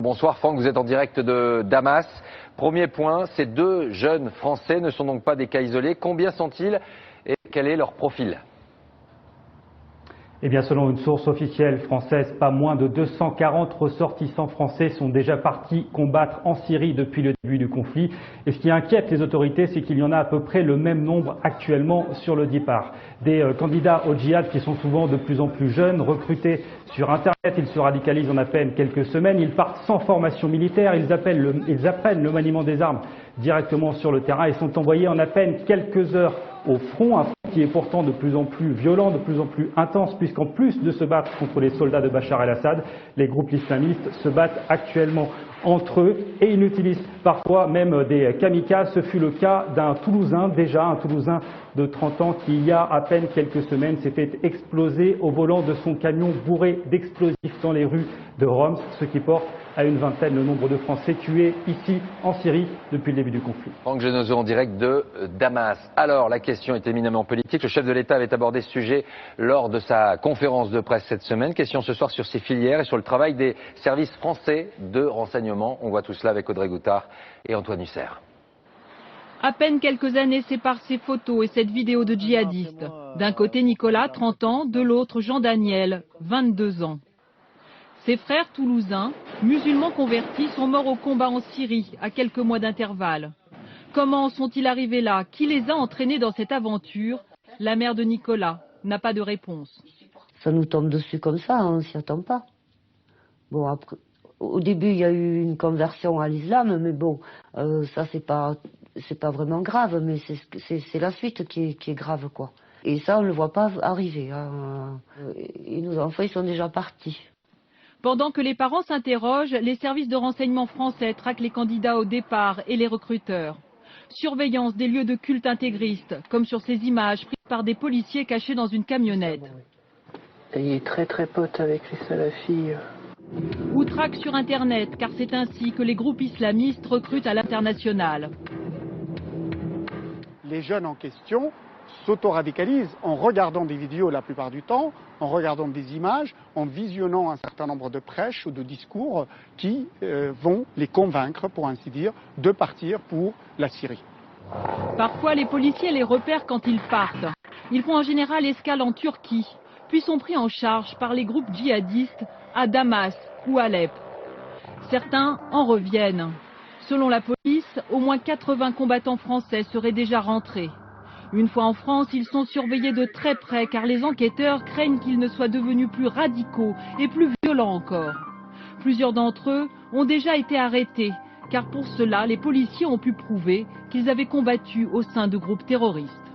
Bonsoir Franck, vous êtes en direct de Damas. Premier point, ces deux jeunes Français ne sont donc pas des cas isolés. Combien sont-ils et quel est leur profil ? Eh bien, selon une source officielle française, pas moins de 240 ressortissants français sont déjà partis combattre en Syrie depuis le début du conflit. Et ce qui inquiète les autorités, c'est qu'il y en a à peu près le même nombre actuellement sur le départ. Des candidats au djihad qui sont souvent de plus en plus jeunes, recrutés sur Internet, ils se radicalisent en à peine quelques semaines, ils partent sans formation militaire, ils apprennent le maniement des armes directement sur le terrain et sont envoyés en à peine quelques heures au front, un front qui est pourtant de plus en plus violent, de plus en plus intense, puisqu'en plus de se battre contre les soldats de Bachar el-Assad, les groupes islamistes se battent actuellement entre eux et ils utilisent parfois même des kamikazes. Ce fut le cas d'un Toulousain, déjà un Toulousain de 30 ans qui, il y a à peine quelques semaines, s'est fait exploser au volant de son camion bourré d'explosifs dans les rues de Homs, ce qui porte à une vingtaine le nombre de Français tués ici en Syrie depuis le début du conflit. Franck Genozo en direct de Damas. Alors, la question est éminemment politique. Le chef de l'État avait abordé ce sujet lors de sa conférence de presse cette semaine. Question ce soir sur ces filières et sur le travail des services français de renseignement. On voit tout cela avec Audrey Goutard et Antoine Huster. À peine quelques années séparent ces photos et cette vidéo de djihadistes. D'un côté Nicolas, 30 ans, de l'autre Jean-Daniel, 22 ans. Ses frères toulousains, musulmans convertis, sont morts au combat en Syrie à quelques mois d'intervalle. Comment sont-ils arrivés là? Qui les a entraînés dans cette aventure? La mère de Nicolas n'a pas de réponse. Ça nous tombe dessus comme ça, on s'y attend pas. Bon, après, au début, il y a eu une conversion à l'islam, mais bon, ça c'est pas vraiment grave, mais c'est la suite qui est grave, quoi. Et ça, on ne le voit pas arriver. Hein. Et nos enfants, ils sont déjà partis. Pendant que les parents s'interrogent, les services de renseignement français traquent les candidats au départ et les recruteurs. Surveillance des lieux de culte intégristes, comme sur ces images prises par des policiers cachés dans une camionnette. Il est très pote avec les salafis. Ou traque sur Internet, car c'est ainsi que les groupes islamistes recrutent à l'international. Les jeunes en question s'auto-radicalisent en regardant des vidéos la plupart du temps, en regardant des images, en visionnant un certain nombre de prêches ou de discours qui vont les convaincre, pour ainsi dire, de partir pour la Syrie. Parfois, les policiers les repèrent quand ils partent. Ils font en général escale en Turquie, puis sont pris en charge par les groupes djihadistes à Damas ou Alep. Certains en reviennent. Selon la police, au moins 80 combattants français seraient déjà rentrés. Une fois en France, ils sont surveillés de très près car les enquêteurs craignent qu'ils ne soient devenus plus radicaux et plus violents encore. Plusieurs d'entre eux ont déjà été arrêtés car pour cela, les policiers ont pu prouver qu'ils avaient combattu au sein de groupes terroristes.